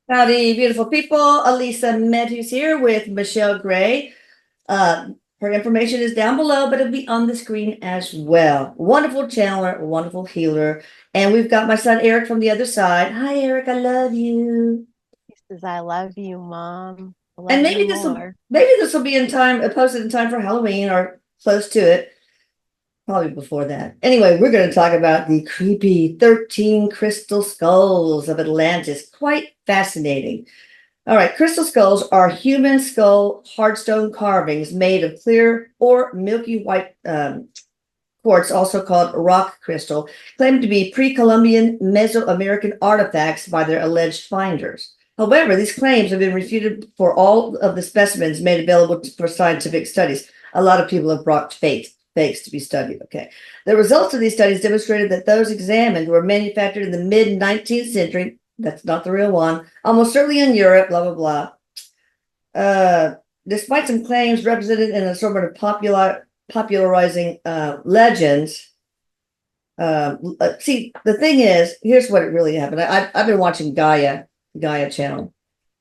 Howdy, beautiful people. Elisa Medhu's here with Michelle Gray. Uh, Her information is down below, but it'll be on the screen as well. Wonderful channeler, wonderful healer. And we've got my son Eric from the other side. Hi, Eric. I love you. He says, I love you, Mom. I And love you more. maybe this will be in time, posted in time for Halloween or close to it. Probably before that. Anyway, we're going to talk about the creepy 13 crystal skulls of Atlantis. Quite fascinating. All right, crystal skulls are human skull hardstone carvings made of clear or milky white quartz, also called rock crystal, claimed to be pre-Columbian Mesoamerican artifacts by their alleged finders. However, these claims have been refuted for all of the specimens made available for scientific studies. A lot of people have brought fakes to be studied. Okay. The results of these studies demonstrated that those examined were manufactured in the mid 19th century. That's not the real one. Almost certainly in Europe, blah, blah, blah. Despite some claims represented in an assortment of popularizing legends. See, the thing is, here's what it really happened. I've been watching Gaia channel.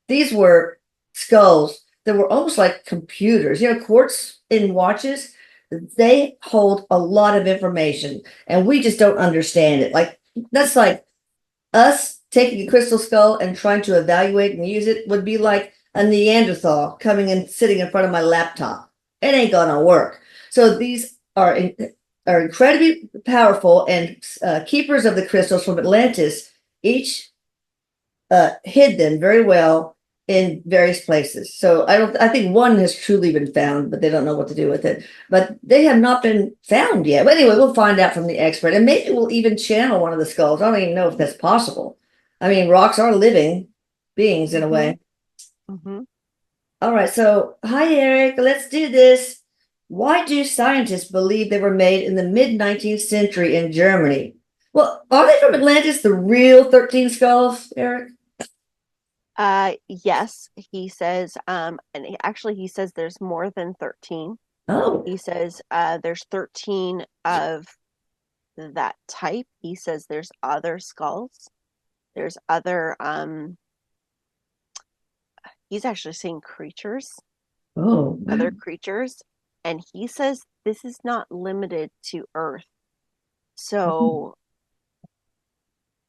These were skulls that were almost like computers. Quartz in watches, they hold a lot of information, and we just don't understand it. Like that's like us taking a crystal skull and trying to evaluate and use it would be like a Neanderthal coming and sitting in front of my laptop. It ain't gonna work. So these are incredibly powerful, and keepers of the crystals from Atlantis each hid them very well in various places. So I think one has truly been found, but they don't know what to do with it. But they have not been found yet. But anyway, we'll find out from the expert, and maybe we'll even channel one of the skulls. I don't even know if that's possible. I mean, rocks are living beings in a Mm-hmm. way. Mm-hmm. All right, so hi Eric, let's do this. Why do scientists believe they were made in the mid 19th century in Germany? Well, are they from Atlantis, the real 13 skulls, Eric? Yes, he says, actually he says there's more than 13. Oh, He says there's 13 of that type. He says there's other skulls. There's other he's actually saying creatures, oh, wow. other creatures, and he says this is not limited to Earth. So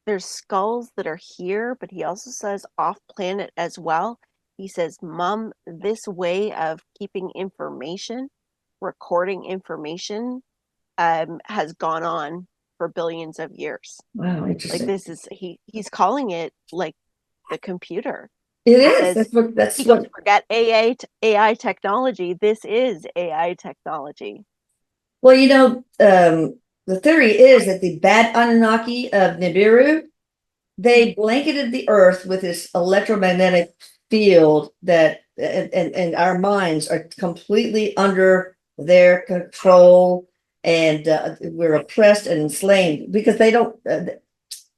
there's skulls that are here, but he also says off planet as well. He says, Mom, this way of keeping information, recording information, has gone on for billions of years. Wow, Like interesting. this is he's calling it like the computer. It He is. says That's he goes, what. forget AI technology. This is AI technology. Well, the theory is that the bad Anunnaki of Nibiru, they blanketed the Earth with this electromagnetic field that, and our minds are completely under their control, and we're oppressed and enslaved because they don't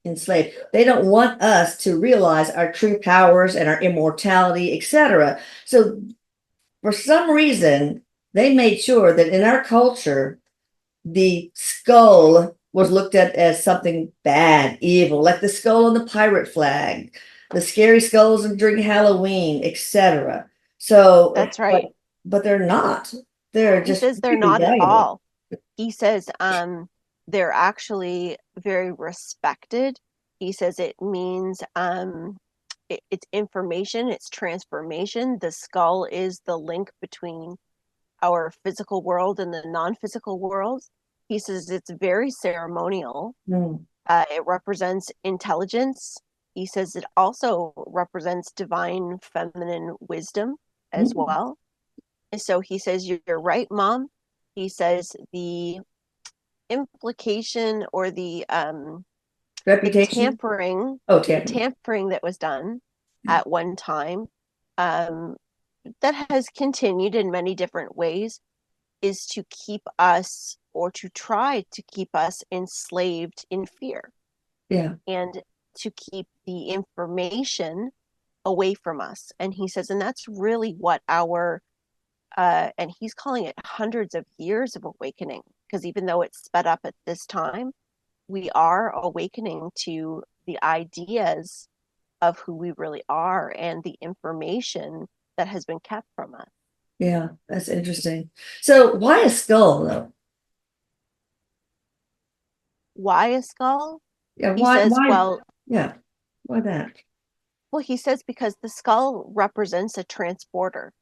enslaved. They don't want us to realize our true powers and our immortality, etc. So for some reason, they made sure that in our culture, the skull was looked at as something bad, evil, like the skull on the pirate flag, the scary skulls during Halloween, etc. So, That's right. but they're not. They're He just says they're really not at valuable. all. He says they're actually very respected. He says it means it's information, it's transformation. The skull is the link between our physical world and the non-physical world. He says it's very ceremonial. Mm. It represents intelligence. He says it also represents divine feminine wisdom as Mm. well. And so he says, you're right, Mom. He says the implication or the Reputation. tampering, Oh, the tampering. tampering that was done at one time, um, that has continued in many different ways, is to keep us or to try to keep us enslaved in fear Yeah. and to keep the information away from us. And he says, and that's really what and he's calling it hundreds of years of awakening, because even though it's sped up at this time, we are awakening to the ideas of who we really are and the information that has been kept from us. Yeah, that's interesting. So why a skull though? Why a skull? Yeah, He says, why well, yeah, why that? he says because the skull represents a transporter.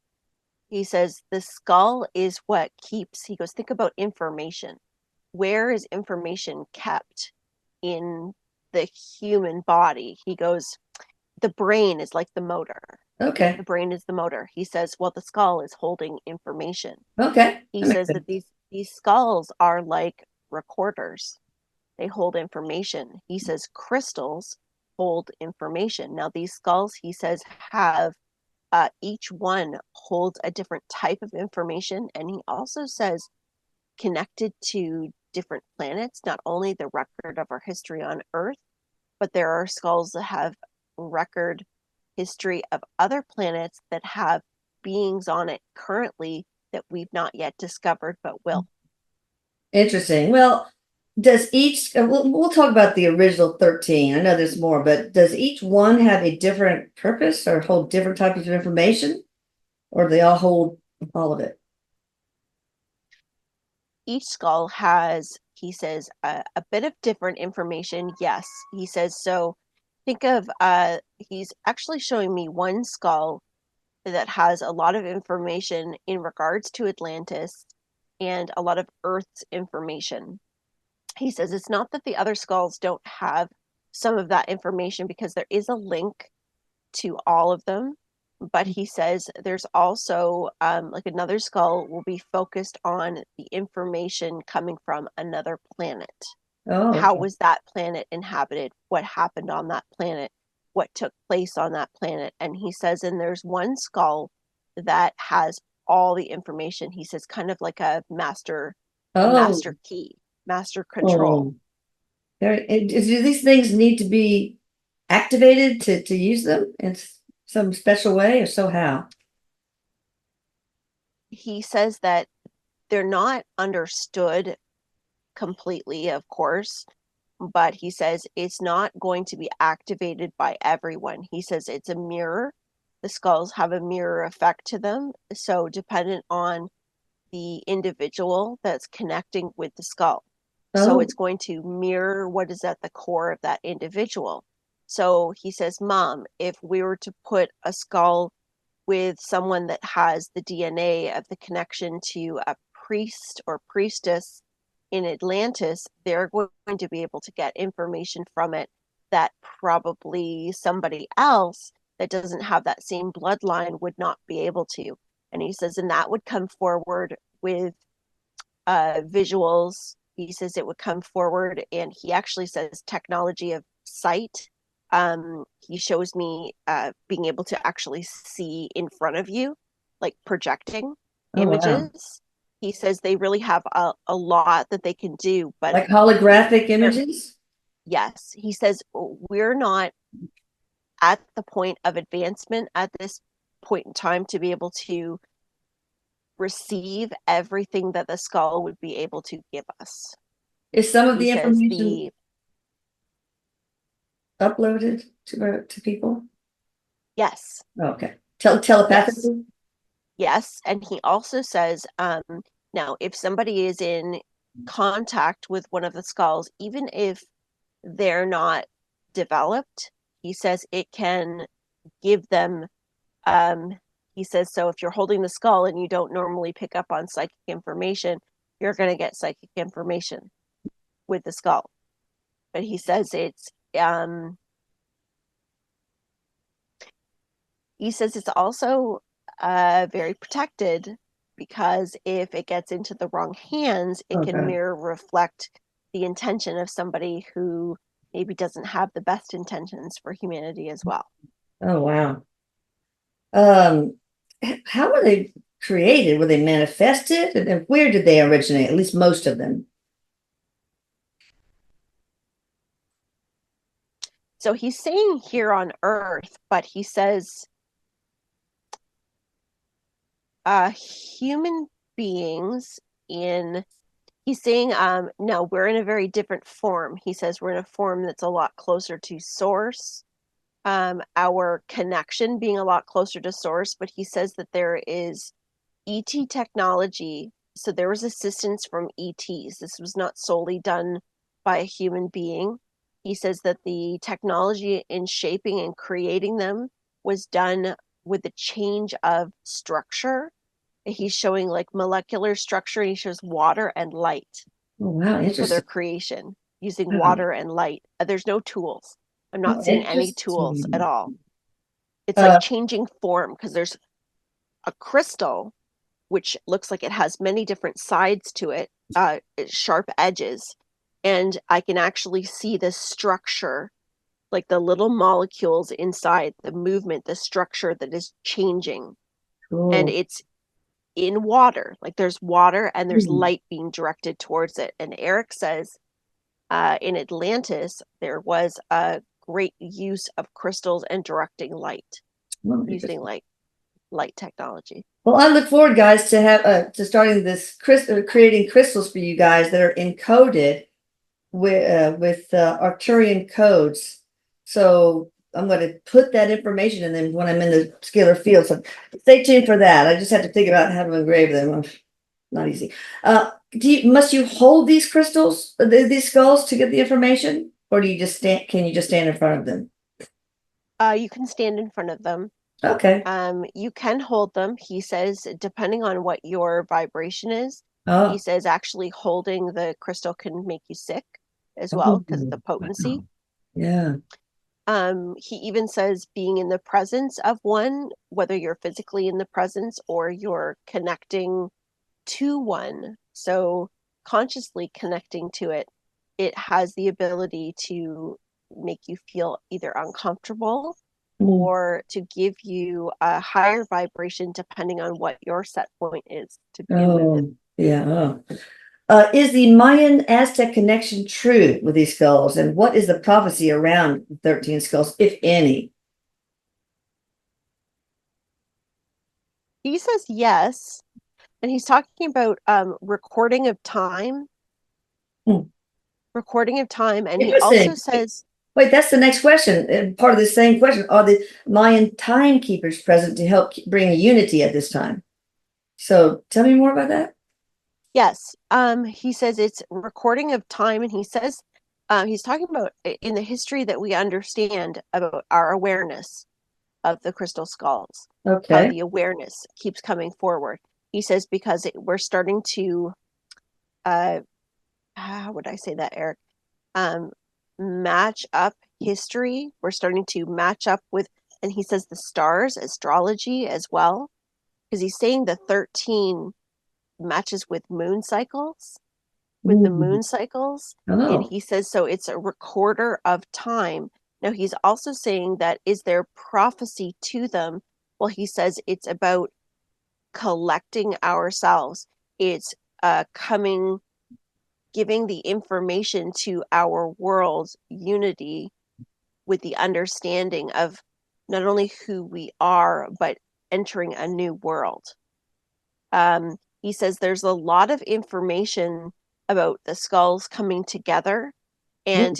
He says the skull is what keeps, he goes, think about information. Where is information kept in the human body? He goes, the brain is like the motor. The Okay. brain is the motor. He says, well, the skull is holding information. Okay. He That makes says that sense. these skulls are like recorders. They hold information. He says crystals hold information. Now, these skulls, he says, have each one holds a different type of information. And he also says connected to different planets, not only the record of our history on Earth, but there are skulls that have record history of other planets that have beings on it currently that we've not yet discovered but will. Interesting. Well, does each, we'll talk about the original 13. I know there's more, but does each one have a different purpose or hold different types of information? Or do they all hold all of it? Each skull has, he says, a bit of different information. Yes, he says. So think of, he's actually showing me one skull that has a lot of information in regards to Atlantis and a lot of Earth's information. He says it's not that the other skulls don't have some of that information because there is a link to all of them. But he says there's also like another skull will be focused on the information coming from another planet. Oh, How okay. was that planet inhabited? What happened on that planet? What took place on that planet? And he says, and there's one skull that has all the information. He says, kind of like a Oh, master key, master control. oh. Do these things need to be activated to use them in some special way? If so, how? He says that they're not understood completely, of course, but he says it's not going to be activated by everyone. He says it's a mirror. The skulls have a mirror effect to them. So, dependent on the individual that's connecting with the skull. So, Oh, it's going to mirror what is at the core of that individual. So, he says, Mom, if we were to put a skull with someone that has the DNA of the connection to a priest or priestess in Atlantis, they're going to be able to get information from it that probably somebody else that doesn't have that same bloodline would not be able to. And he says, and that would come forward with visuals. He says it would come forward, and he actually says technology of sight. He shows me being able to actually see in front of you, like projecting oh wow. images. He says they really have a lot that they can do, but Like holographic images? yes, he says we're not at the point of advancement at this point in time to be able to receive everything that the skull would be able to give us. Is some of He the says information the uploaded to people? yes, Okay. yes, Telepathically? yes. And he also says, now if somebody is in contact with one of the skulls, even if they're not developed, he says it can give them, um, he says, so if you're holding the skull and you don't normally pick up on psychic information, you're going to get psychic information with the skull. But he says um, it's also very protected because if it gets into the wrong hands, it can Okay. mirror reflect the intention of somebody who maybe doesn't have the best intentions for humanity as well. Oh wow. Um, how were they created? Were they manifested? And where did they originate? At least most of them. So he's saying here on Earth, but he says human beings in he's saying no, we're in a very different form. He says we're in a form that's a lot closer to source. our connection being a lot closer to source, but he says that there is ET technology. So there was assistance from ETs. This was not solely done by a human being. He says that the technology in shaping and creating them was done with the change of structure. He's showing like molecular structure, and he shows water and light Oh, wow, for their interesting. creation using Wow. water and light. There's no tools. I'm Oh, not seeing any tools at interesting. all. It's like Uh, changing form because there's a crystal which looks like it has many different sides to it, sharp edges, and I can actually see the structure, like the little molecules inside, the movement, the structure that is changing, and cool. it's in water. Like there's water and there's Hmm. light being directed towards it. And Erik says in Atlantis there was a great use of crystals and directing light, Oh, using interesting. like light technology. Well, I look forward, guys, to have to starting this creating crystals for you guys that are encoded with Arcturian codes. So I'm going to put that information in them when I'm in the scalar field. So stay tuned for that. I just have to think about how to engrave them. Not easy. Must you hold these crystals, these skulls, to get the information, or do you just stand? Can you just stand in front of them? You can stand in front of them. Okay. You can hold them. He says, depending on what your vibration is, he Oh. says actually holding the crystal can make you sick as well Oh. because of the potency. Wow. Yeah. He even says being in the presence of one, whether you're physically in the presence or you're connecting to one, so consciously connecting to it, it has the ability to make you feel either uncomfortable Mm. or to give you a higher vibration depending on what your set point is to begin with. Oh. Yeah. Oh. Is the Mayan Aztec connection true with these skulls? And what is the prophecy around 13 skulls, if any? He says yes, and he's talking about Hmm. recording of time, and he also Interesting. says Wait, that's the next question. And part of the same question. Are the Mayan timekeepers present to help bring unity at this time? So tell me more about that. yes. He says it's recording of time, and he says he's talking about in the history that we understand about our awareness of the crystal skulls, how Okay. the awareness keeps coming forward. He says because we're starting to, how would I say that, Erik? Um, Match up history. We're starting to match up with, and he says the stars, astrology as well, because he's saying the 13 matches with the Mm. moon cycles. And Oh. he says, so it's a recorder of time. Now, he's also saying that is there prophecy to them? Well, he says it's about collecting ourselves. It's coming, giving the information to our world's unity with the understanding of not only who we are, but entering a new world. He says there's a lot of information about the skulls coming together, and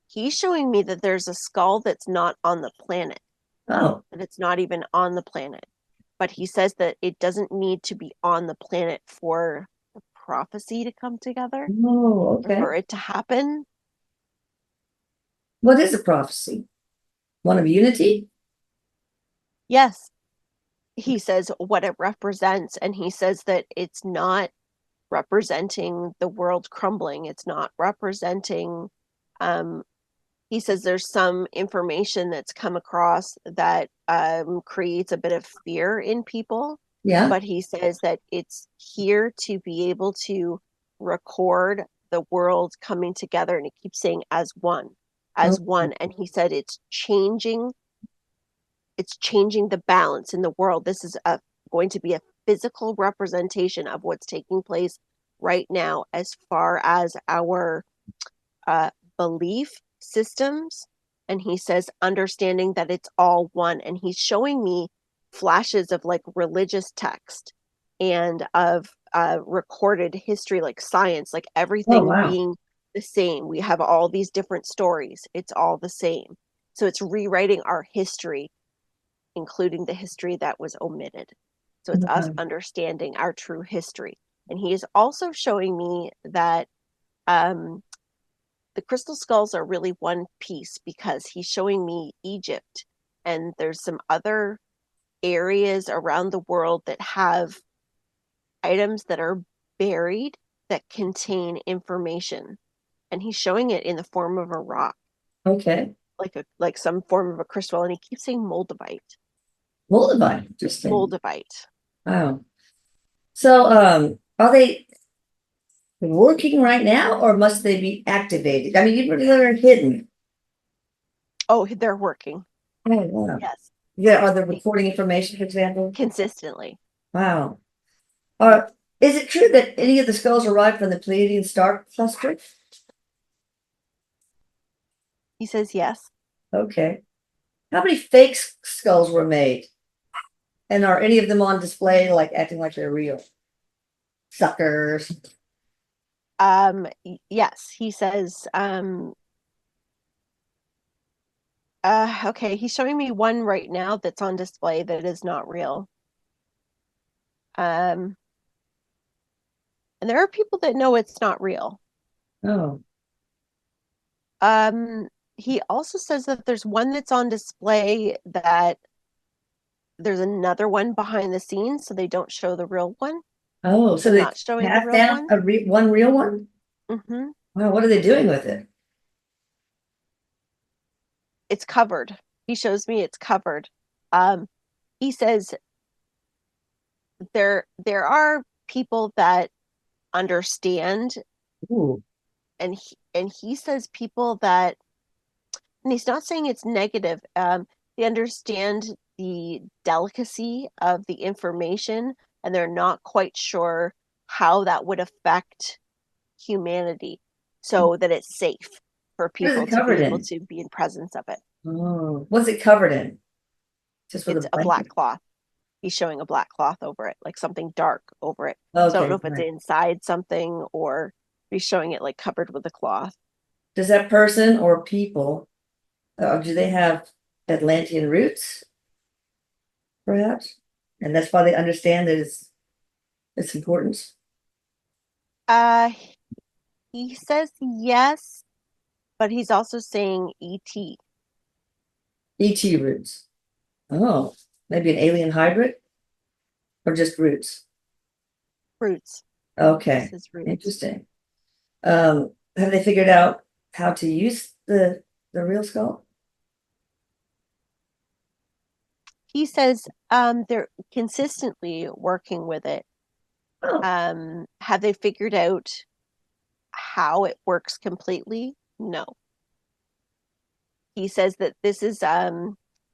he's showing me that there's a skull that's not on the planet, Oh. that it's not even on the planet. But he says that it doesn't need to be on the planet for the prophecy to come together Oh, or okay. for it to happen. What is a prophecy? One of unity? Yes, he says what it represents, and he says that it's not representing the world crumbling. It's not representing, um, he says there's some information that's come across that creates a bit of fear in people, Yeah. but he says that it's here to be able to record the world coming together. And he keeps saying Oh. as one. And he said it's changing the balance in the world. This is going to be a physical representation of what's taking place right now as far as our uh, belief systems. And he says, understanding that it's all one. And he's showing me flashes of like religious text and of recorded history, like science, like Oh, everything wow. being the same. We have all these different stories, it's all the same. So it's rewriting our history, including the history that was omitted. So it's us understanding our true history. And he is also showing me that the crystal skulls are really one piece, because he's showing me Egypt, and there's some other areas around the world that have items that are buried that contain information. And he's showing it in the form of a rock, Okay. like some form of a crystal. And he keeps saying moldavite. Moldavite. Interesting. Moldavite. Wow. So, are they working right now, or must they be activated? I mean, even if they're hidden. Oh, they're working. Oh, wow. Yes. Yeah, are they recording information, for example? Consistently. Wow. Is it true that any of the skulls arrived from the Pleiadian star cluster? He says yes. Okay. How many fake skulls were made? And are any of them on display, like acting like they're real? Suckers. Yes, he says, okay, he's showing me one right now that's on display that is not real. And there are people that know it's not real. Oh. He also says that there's one that's on display, that there's another one behind the scenes, so they don't show the real one. Oh, so They're they not showing the passed real down one. one real one? Mm-hmm. Wow, what are they doing with it? It's covered. He shows me it's covered. Um, he says there are people that understand, Ooh. and he says people that, and he's not saying it's negative. They understand the delicacy of the information, and they're not quite sure how that would affect humanity, so that it's safe for What is people it to covered be able in? to be in presence of it. Oh, what's it covered in? Just with a It's a black blanket. cloth. He's showing a black cloth over it, like something dark over it. So I don't know Okay, if it's right. inside something, or he's showing it like covered with a cloth. Does that person or people, do they have Atlantean roots, perhaps? And that's why they understand that its importance. Uh, he says yes, but he's also saying ET. ET roots. Oh, maybe an alien hybrid or just roots. Roots. This Okay, is roots. interesting. Have they figured out how to use the real skull? He says they're consistently working with it. Oh, Have they figured out how it works completely? No. He says that this is,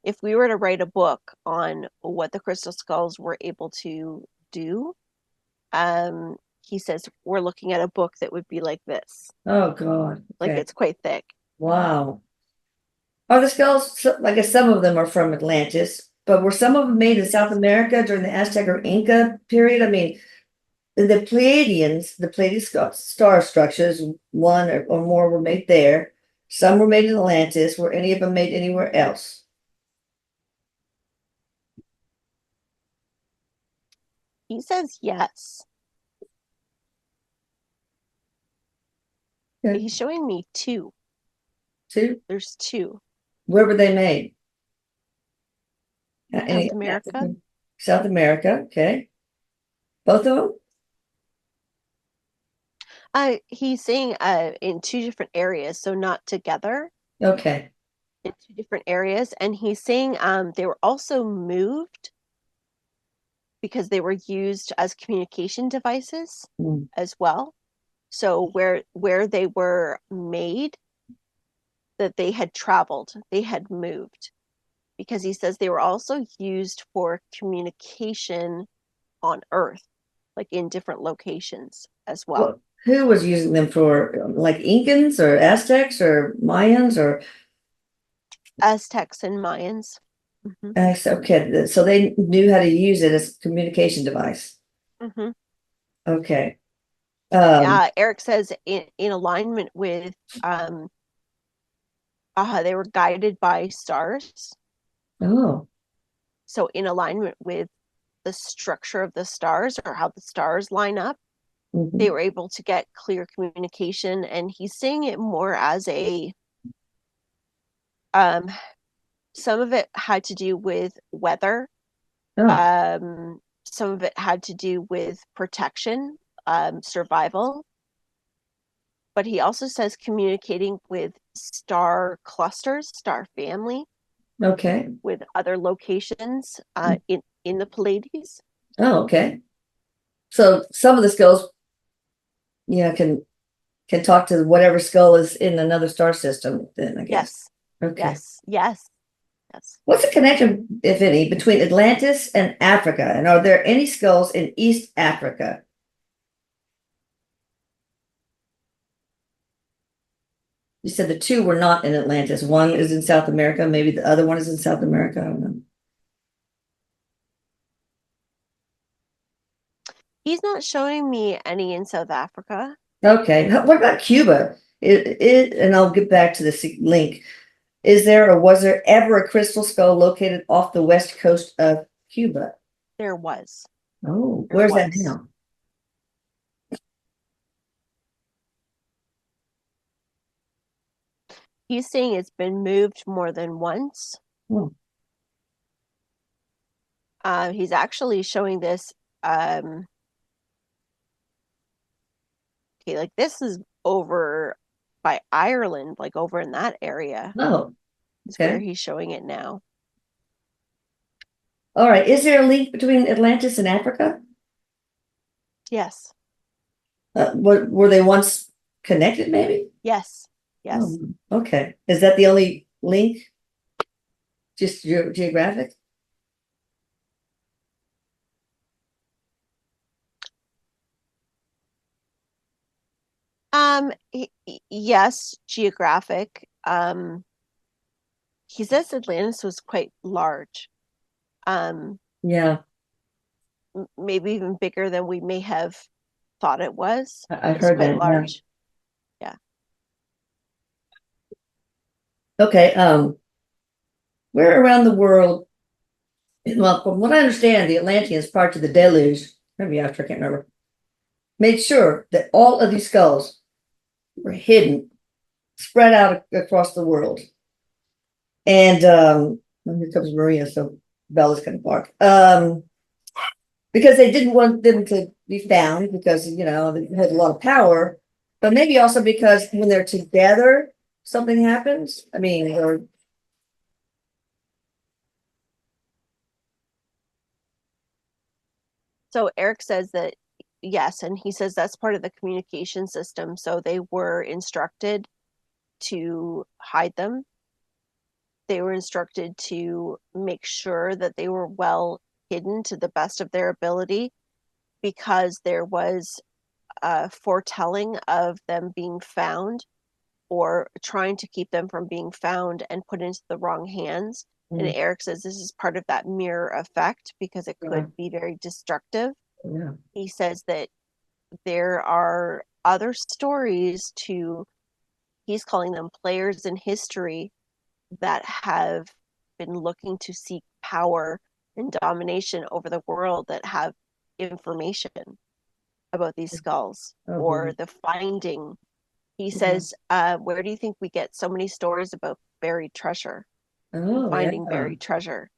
if we were to write a book on what the crystal skulls were able to do, he says we're looking at a book that would be like this. oh God. Like, Okay. it's quite thick. Wow. Are the skulls, I guess some of them are from Atlantis, but were some of them made in South America during the Aztec or Inca period? I mean, the Pleiadians, the Pleiadian star structures, one or more were made there. Some were made in Atlantis. Were any of them made anywhere else? He says yes. Okay. He's showing me two. Two? There's two. Where were they made? South Any America. South America, okay. Both of them? He's saying in two different areas, so not together, Okay. in two different areas. And he's saying they were also moved because they were used as communication devices Mm. as well. So where they were made, that they had traveled, they had moved, because he says they were also used for communication on Earth, like in different locations as well. Well, who was using them for, like Incans or Aztecs or Mayans or Aztecs and Mayans. Mm-hmm. okay, so they knew how to use it as a communication device. Mm-hmm. Okay. Um, Erik says in alignment with um, They were guided by stars. Oh. So in alignment with the structure of the stars or how the stars line up, they Mhm. were able to get clear communication. And he's saying it more as a um some of it had to do with weather. Oh, Some of it had to do with protection, survival. But he also says communicating with star clusters, star family, okay. with other locations in the Pleiades. Oh, okay. So some of the skulls, yeah, can talk to whatever skull is in another star system, then I guess. Yes, Okay. yes, yes, yes. What's the connection, if any, between Atlantis and Africa? And are there any skulls in East Africa? You said the two were not in Atlantis. One is in South America. Maybe the other one is in South America. I don't He's not showing me any in South Africa. know. Okay. What about Cuba? And I'll get back to this link. Is there or was there ever a crystal skull located off the west coast of Cuba? There was. Oh, There where's that was. now? He's saying it's been moved more than once. Oh, He's actually showing this. Okay, like this is over by Ireland, like over in that area oh, is where okay. he's showing it now. All right. Is there a link between Atlantis and Africa? Yes, Were they once connected, maybe? yes, yes. Oh, okay. Is that the only link? Just geographic? Yes, geographic. He says Atlantis was quite large. Um, Yeah, Maybe even bigger than we may have thought it was. I It's heard quite that. Yeah. large. Yeah. Okay. Where around the world? Well, from what I understand, the Atlanteans, prior to the deluge, maybe after, I can't remember, made sure that all of these skulls were hidden, spread out across the world. And well, here comes Maria, so Bella's gonna bark. Because they didn't want them to be found because they had a lot of power, but maybe also because when they're together, something happens. I mean, or So Erik says that yes, and he says that's part of the communication system. So they were instructed to hide them. They were instructed to make sure that they were well hidden to the best of their ability because there was foretelling of them being found or trying to keep them from being found and put into the wrong hands. And mm, Erik says this is part of that mirror effect because it yeah, could be very destructive. yeah. He says that there are other stories to, he's calling them players in history that have been looking to seek power and domination over the world that have information about these skulls Oh, or boy. the finding. He Yeah. says, where do you think we get so many stories about buried treasure and Oh, yeah. finding buried treasure?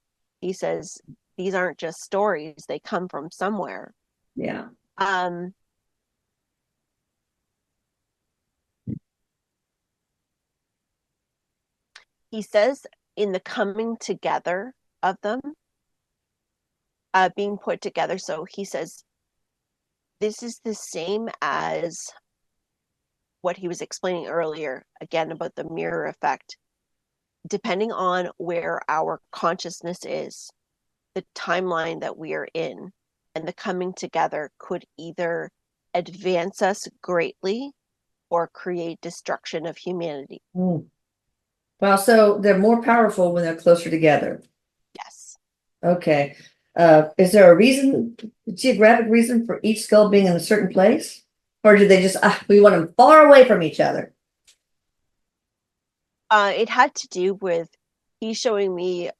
He says, these aren't just stories, they come from somewhere. Yeah. Um, he says, in the coming together of them, being put together. So he says, this is the same as what he was explaining earlier, again, about the mirror effect. Depending on where our consciousness is, the timeline that we are in, and the coming together could either advance us greatly or create destruction of humanity. Mm. Well, so they're more powerful when they're closer together. Yes. Okay. Is there a reason, geographic reason for each skull being in a certain place? Or do they just, we want them far away from each other? It had to do with he's showing me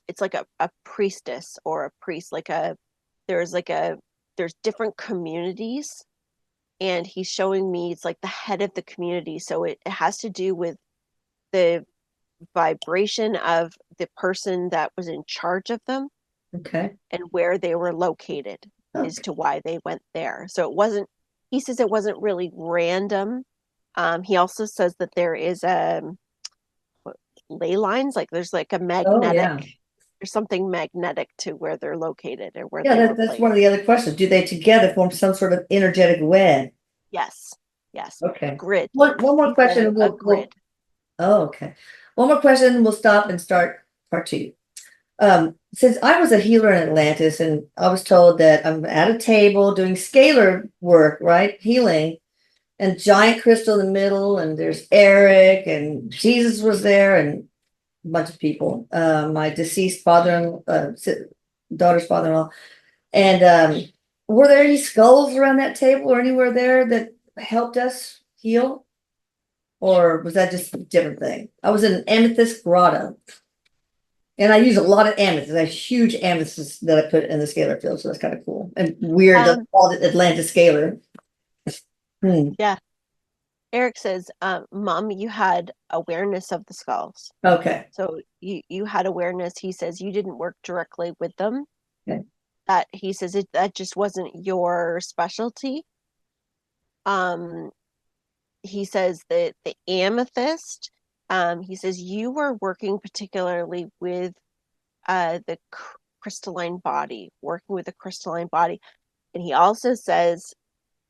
it's like a priestess or a priest, there's like a there's different communities, and he's showing me it's like the head of the community. So it has to do with the vibration of the person that was in charge of them Okay. and where they were located as Okay. to why they went there. So it wasn't, he says it wasn't really random. He also says that there is ley lines, like there's like a Oh, yeah. magnetic, there's something magnetic to where they're located or where Yeah, they were that's one of placed. the other questions. Do they together form some sort of energetic web? Yes, yes, a Okay. grid. One more He called question it and a we'll grid. oh, okay. One more question and we'll stop and start part two. Since I was a healer in Atlantis and I was told that I'm at a table doing scalar work, right? Healing and giant crystal in the middle, and there's Erik and Jesus was there and a bunch of people. My deceased daughter's father-in-law. And were there any skulls around that table or anywhere there that helped us heal? Or was that just a different thing? I was in an amethyst grotto. And I use a lot of amethyst. I have huge amethyst that I put in the scalar field, so that's kind of cool. And weird that Um, called it Atlantis scalar. Hmm. yeah. Erik says, Mom, you had awareness of the skulls. Okay. So you had awareness. He says you didn't work directly with them. Okay. That he says that just wasn't your specialty. Um, he says that the amethyst, he says you were working particularly with the crystalline body, working with the crystalline body. And he also says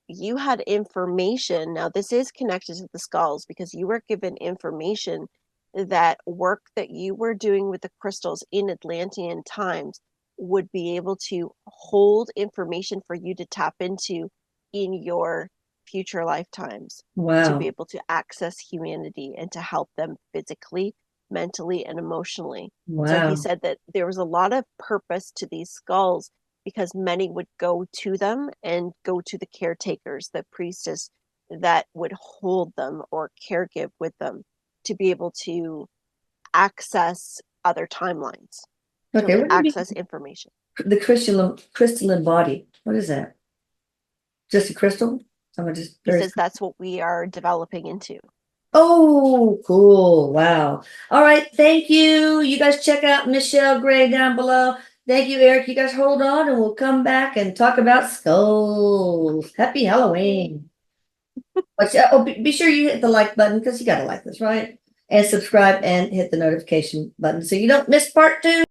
you had information. Now, this is connected to the skulls because you were given information that work that you were doing with the crystals in Atlantean times would be able to hold information for you to tap into in your future lifetimes to be Wow. able to access humanity and to help them physically, mentally, and emotionally. So he Wow. said that there was a lot of purpose to these skulls because many would go to them and go to the caretakers, the priestess that would hold them or caregive with them to be able to access other timelines, to be Okay. able What to do you mean access information. the crystalline body? What is that? Just a crystal? Someone just He very says that's what we are developing into. oh, cool. Wow. All right. Thank you. You guys check out Michelle Gray down below. Thank you, Erik. You guys hold on and we'll come back and talk about skulls. Happy Halloween. But be sure you hit the like button because you got to like this, right? And subscribe and hit the notification button so you don't miss part two.